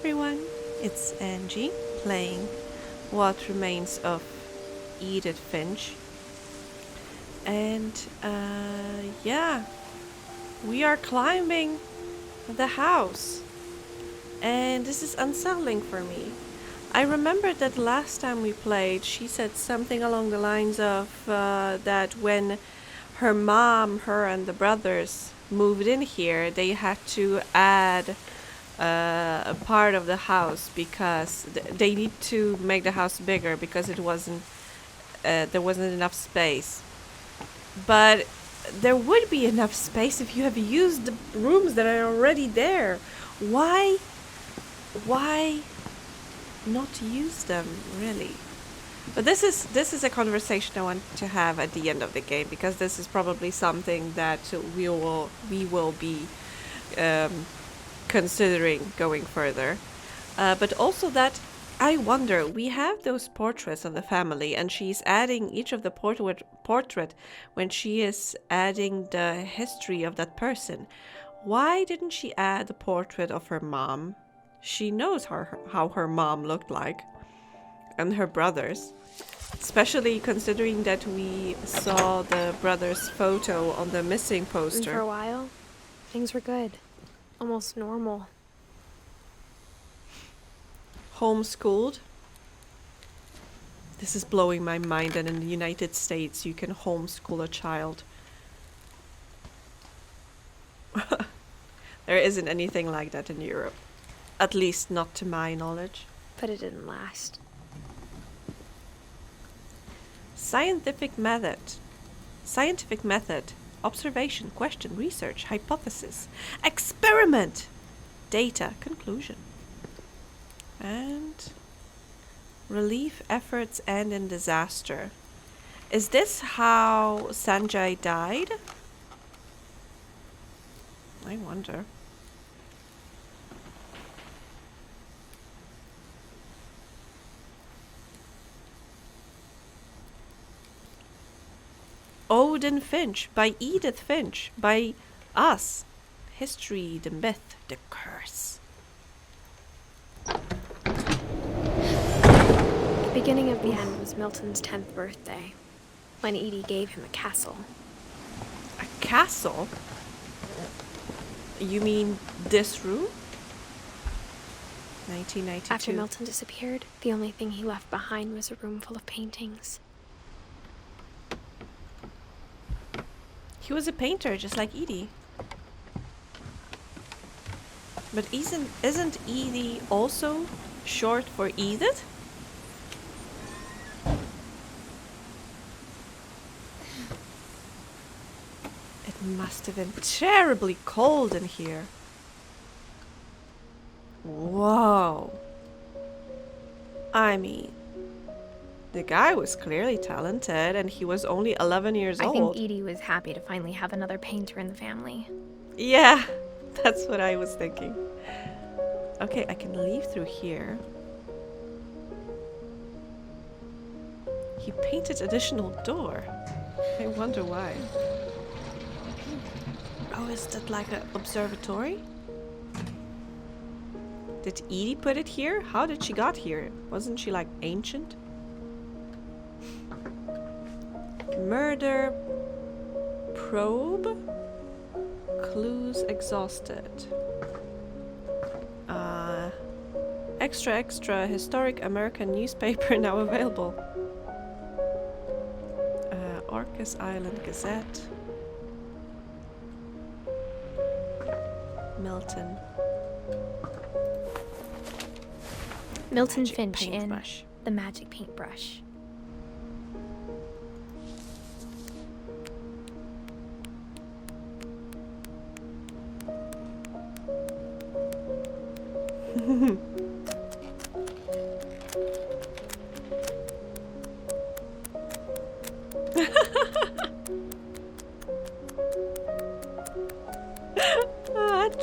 everyone, it's Angie playing What Remains of Edith Finch. And yeah, we are climbing the house. And this is unsettling for me. I remember that last time we played, she said something along the lines of that when her and the brothers moved in here, they had to add a part of the house because they need to make the house bigger because there wasn't enough space. But there would be enough space if you have used the rooms that are already there. Why not use them, really? But this is a conversation I want to have at the end of the game, because this is probably something that we will be considering going further. But also that I wonder, we have those portraits of the family, and she's adding each of the portrait when she is adding the history of that person. Why didn't she add the portrait of her mom? She knows how her mom looked like, and her brothers. Especially considering that we saw the brothers' photo on the missing poster. And for a while, things were good. Almost normal. Homeschooled. This is blowing my mind, and in the United States you can homeschool a child. There isn't anything like that in Europe. At least not to my knowledge. But it didn't last. Scientific method. Observation, question, research, hypothesis, experiment, data, conclusion. And relief efforts end in disaster. Is this how Sanjay died? I wonder. Odin Finch by Edith Finch by us. History, the myth, the curse. The beginning of the end was Milton's 10th birthday, when Edie gave him a castle. A castle? You mean this room? 1992. After Milton disappeared, the only thing he left behind was a room full of paintings. He was a painter, just like Edie. But isn't Edie also short for Edith? It must have been terribly cold in here. Whoa. I mean, the guy was clearly talented, and he was only 11 years old. I think Edie was happy to finally have another painter in the family. Yeah, that's what I was thinking. Okay, I can leave through here. He painted additional door. I wonder why. Oh, is that like an observatory? Did Edie put it here? How did she got here? Wasn't she like ancient? Murder probe. Clues exhausted. Extra historic American newspaper now available. Orcas Island Gazette. Milton Milton Finch paintbrush. in The Magic Paintbrush.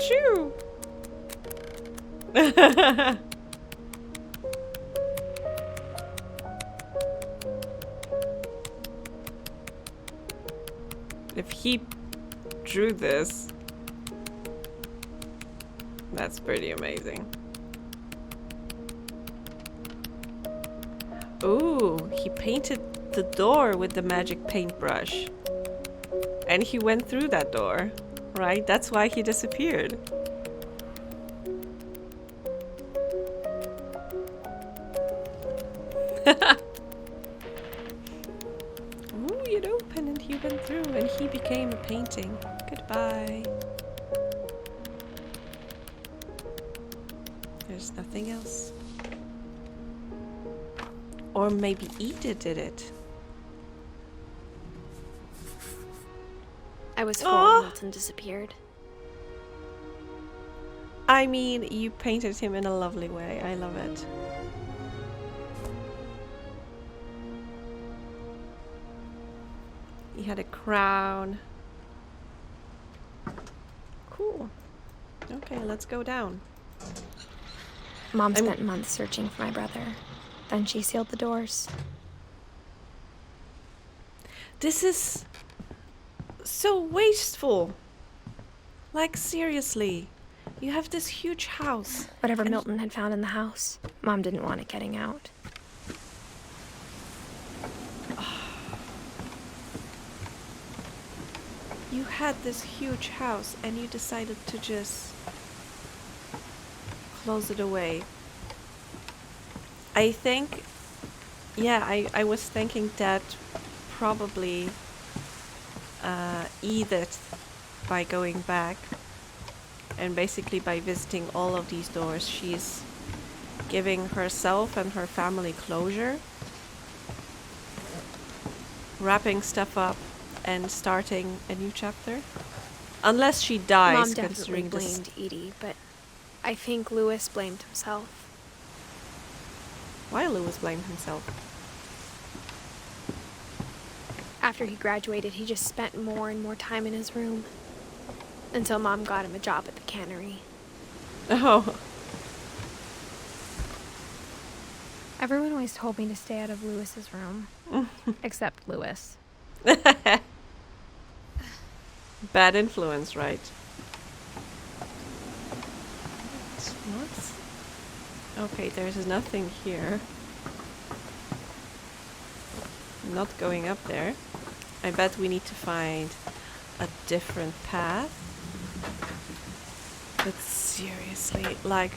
True. If he drew this, that's pretty amazing. Ooh, he painted the door with the magic paintbrush. And he went through that door, right? That's why he disappeared. Ooh, you'd open and he went through and he became a painting. Goodbye. There's nothing else. Or maybe Edith did it. I was 4 when Milton disappeared. I mean, you painted him in a lovely way. I love it. He had a crown. Cool. Okay, let's go down. Mom spent months searching for my brother. Then she sealed the doors. This is so wasteful. Like, seriously. You have this huge house. Whatever Milton had found in the house, Mom didn't want it getting out. You had this huge house and you decided to just close it away. I think, yeah, I was thinking that probably Edith, by going back and basically by visiting all of these doors, she's giving herself and her family closure, wrapping stuff up and starting a new chapter. Unless she dies, Mom definitely considering this. blamed Edie, but I think Louis blamed himself. Why Louis blamed himself? After he graduated, he just spent more and more time in his room. Until Mom got him a job at the cannery. Oh. Everyone always told me to stay out of Louis's room. Except Louis. Bad influence, right? What? Okay, there's nothing here. I'm not going up there. I bet we need to find a different path. But seriously, like,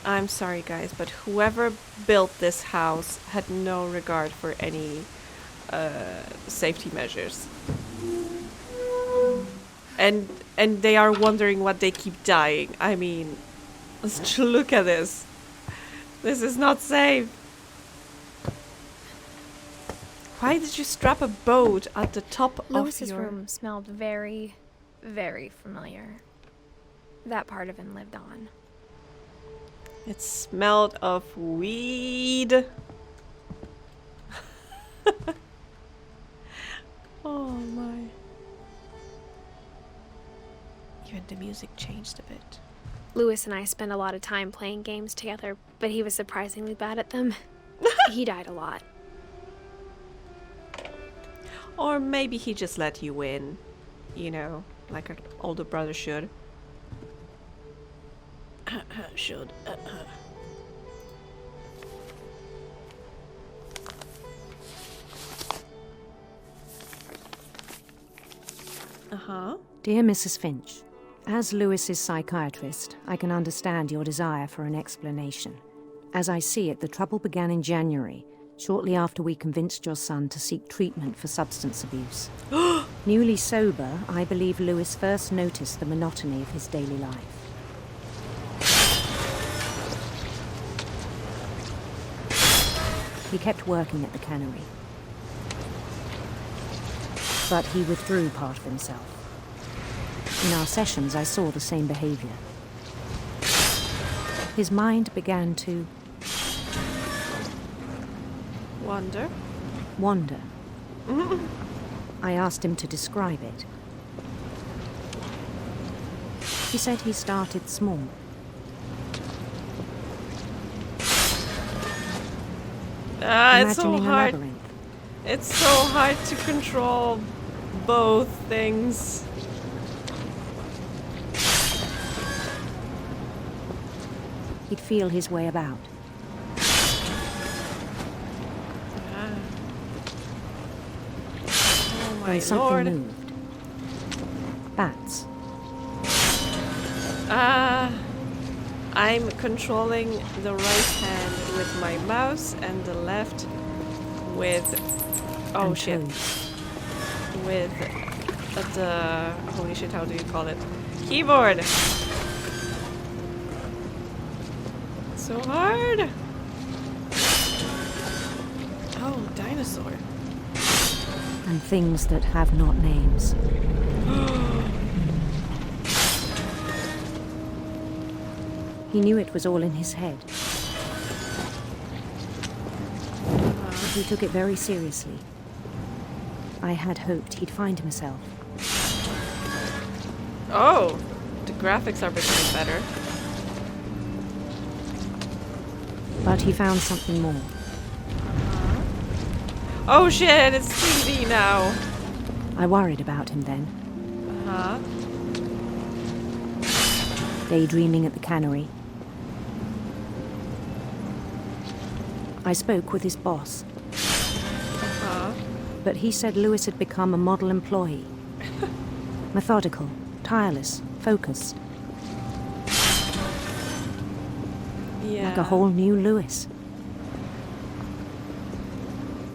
I'm sorry guys, but whoever built this house had no regard for any safety measures. And they are wondering what they keep dying. I mean, let's look at this. This is not safe. Why did you strap a boat at the top of Louis's your... room smelled very, very familiar. That part of him lived on. It smelled of weed. Oh my. Even the music changed a bit. Louis and I spent a lot of time playing games together, but he was surprisingly bad at them. He died a lot. Or maybe he just let you win. You know, like an older brother should. Should. Uh-huh. Dear Mrs. Finch, as Lewis's psychiatrist, I can understand your desire for an explanation. As I see it, the trouble began in January, shortly after we convinced your son to seek treatment for substance abuse. Newly sober, I believe Lewis first noticed the monotony of his daily life. He kept working at the cannery, but he withdrew part of himself. In our sessions, I saw the same behavior. His mind began to wander. I asked him to describe it. He said he started small. It's so Imagining a hard. labyrinth. It's so hard to control both things. He'd feel his way about. My And something lord. moved. Bats. I'm controlling the right hand with my mouse and the left with... Oh and shit. toads. With the... Holy shit, how do you call it? Keyboard! So hard! Oh, dinosaur. And things that have not names. He knew it was all in his head. But he took it very seriously. I had hoped he'd find himself. Oh! The graphics are becoming better. But he found something more. Oh shit, it's 3D now! I worried about him then. Uh-huh. Daydreaming at the cannery. I spoke with his boss, Uh-huh. but he said Lewis had become a model employee. Methodical, tireless, focused. Yeah. Like a whole new Lewis.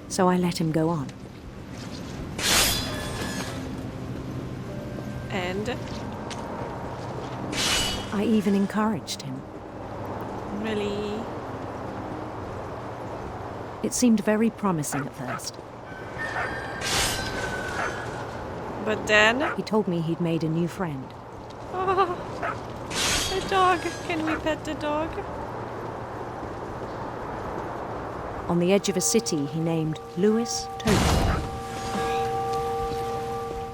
So I let him go on. And? I even encouraged him. Really? It seemed very promising at first. But then... He told me he'd made a new friend. Oh, a dog. Can we pet the dog? On the edge of a city he named Lewis Toby.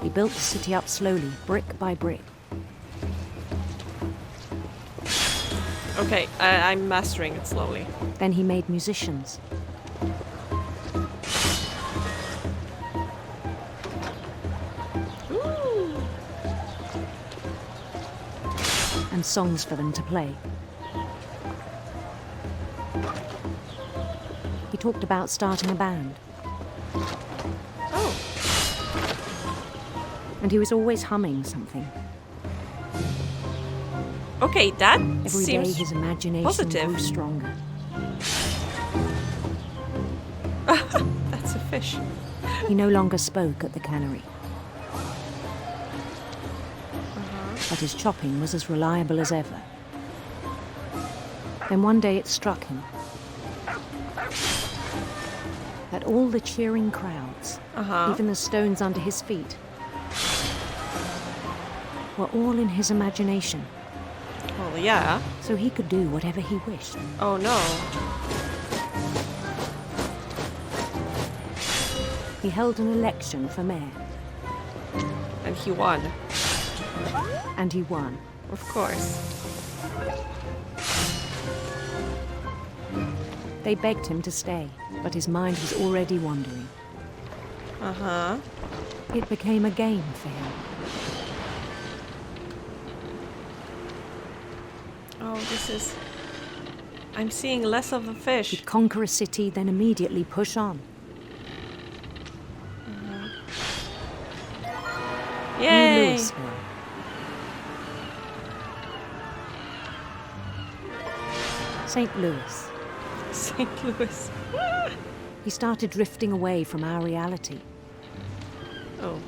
He built the city up slowly, brick by brick. Okay, I'm mastering it slowly. Then he made musicians. Ooh. And songs for them to play. He talked about starting a band. Oh, And he was always humming something. okay, that Every day seems his imagination positive. grew stronger. That's a fish. He no longer spoke at the cannery. But his chopping was as reliable as ever. Then one day it struck him that all the cheering crowds, even the stones under his feet, were all in his imagination, Well, yeah. so he could do whatever he wished. Oh no. He held an election for mayor, And he won. and he won. Of course. They begged him to stay, but his mind was already wandering. Uh-huh. It became a game for him. Oh, this is... I'm seeing less of a fish. He'd conquer a city, then immediately push on. New Yay! Louisville. St. Louis. St. Louis. He started drifting away from our reality. Oh.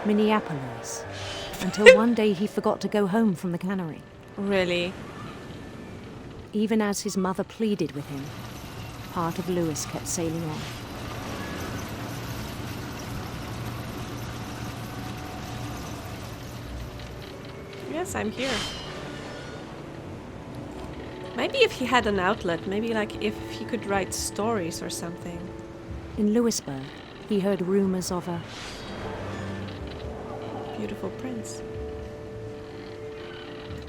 Minneapolis. Until one day he forgot to go home from the cannery. Really? Even as his mother pleaded with him, part of Lewis kept sailing on. Yes, I'm here. Maybe if he had an outlet, maybe like if he could write stories or something. In Louisburg, he heard rumors of a Beautiful prince.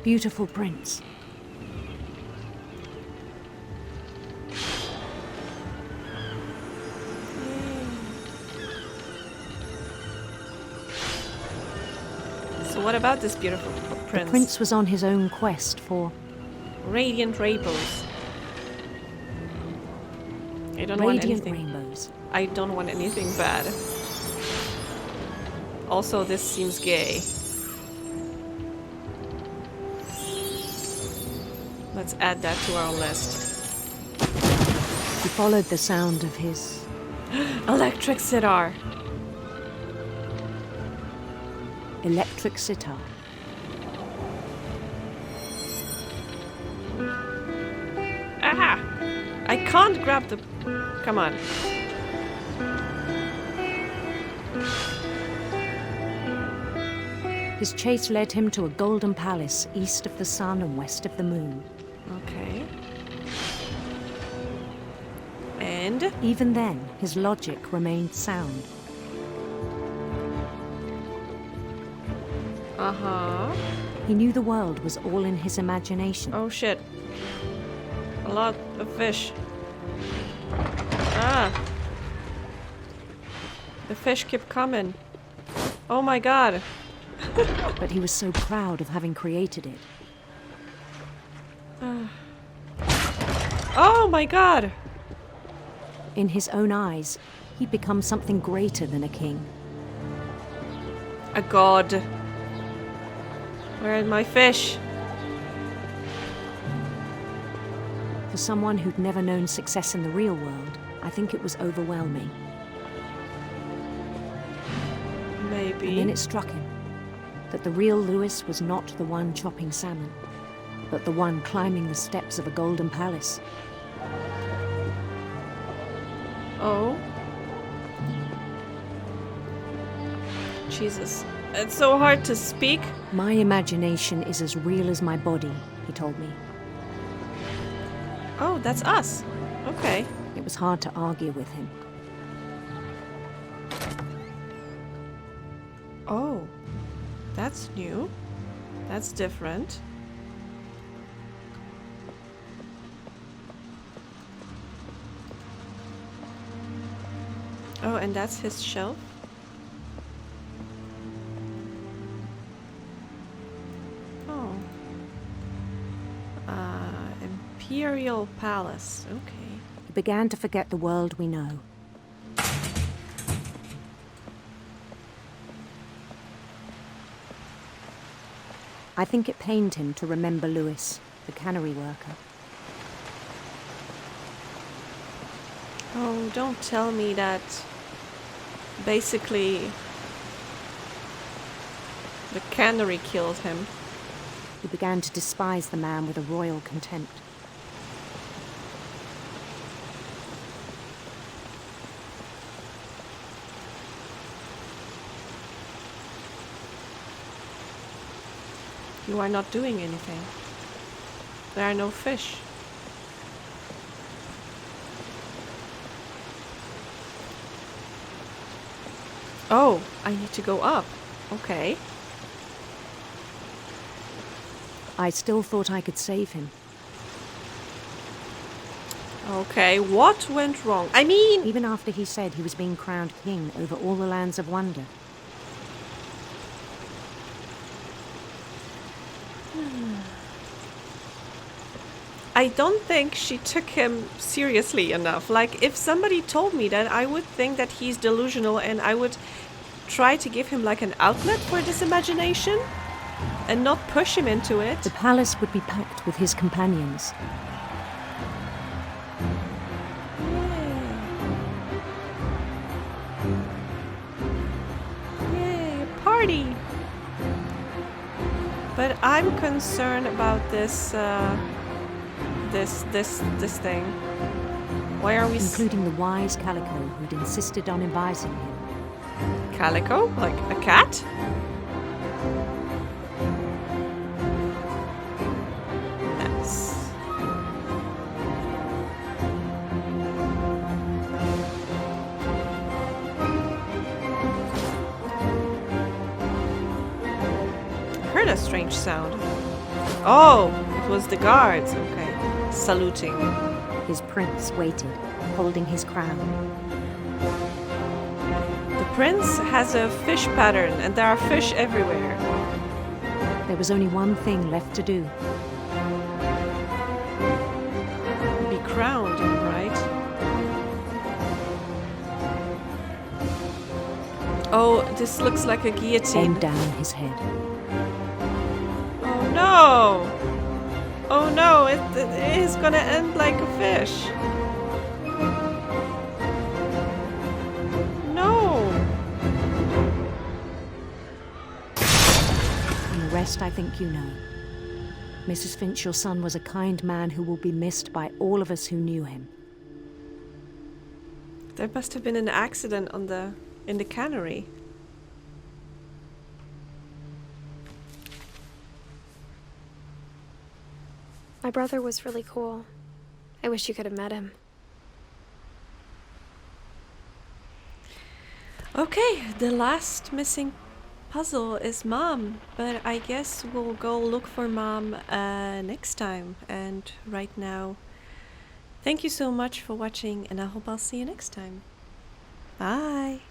beautiful prince. So what about this beautiful prince? The prince was on his own quest for Radiant rainbows. I don't want Radiant anything. rainbows. I don't want anything bad. Also, this seems gay. Let's add that to our list. He followed the sound of his... Electric sitar. electric sitar. Ah! I can't grab the... Come on. His chase led him to a golden palace east of the sun and west of the moon. Okay. And? Even then, his logic remained sound. Uh-huh. He knew the world was all in his imagination. Oh shit. A lot of fish. Ah! The fish keep coming. Oh my god. But he was so proud of having created it. Oh my god! In his own eyes, he'd become something greater than a king. A god. Where are my fish? For someone who'd never known success in the real world, I think it was overwhelming. Maybe. And then it struck him that the real Lewis was not the one chopping salmon, but the one climbing the steps of a golden palace. Oh. Jesus. It's so hard to speak. My imagination is as real as my body, he told me. Oh, that's us. Okay. It was hard to argue with him. Oh. That's new. That's different. Oh, and that's his shelf? Oh. Imperial Palace. Okay. He began to forget the world we know. I think it pained him to remember Lewis, the cannery worker. Oh, don't tell me that basically the cannery killed him. He began to despise the man with a royal contempt. You are not doing anything. There are no fish. Oh, I need to go up. Okay. I still thought I could save him. Okay, what went wrong? I mean... Even after he said he was being crowned king over all the lands of wonder. I don't think she took him seriously enough. Like, if somebody told me that, I would think that he's delusional and I would try to give him like an outlet for this imagination and not push him into it. The palace would be packed with his companions. Yay, a party! But I'm concerned about this, this thing. Why are we Including the wise Calico who'd insisted on advising him. Calico? Like a cat? Yes. I heard a strange sound. Oh, it was the guards. Okay. Saluting. His prince waited, holding his crown. The prince has a fish pattern and there are fish everywhere. There was only one thing left to do. Be crowned, right? this looks like a guillotine. Bend down his head. Oh no! Oh no, it is gonna end like a fish. No! And the rest I think you know. Mrs. Finch, your son was a kind man who will be missed by all of us who knew him. There must have been an accident in the cannery. My brother was really cool. I wish you could have met him. Okay, the last missing puzzle is Mom, but I guess we'll go look for Mom next time. And right now, thank you so much for watching, and I hope I'll see you next time. Bye!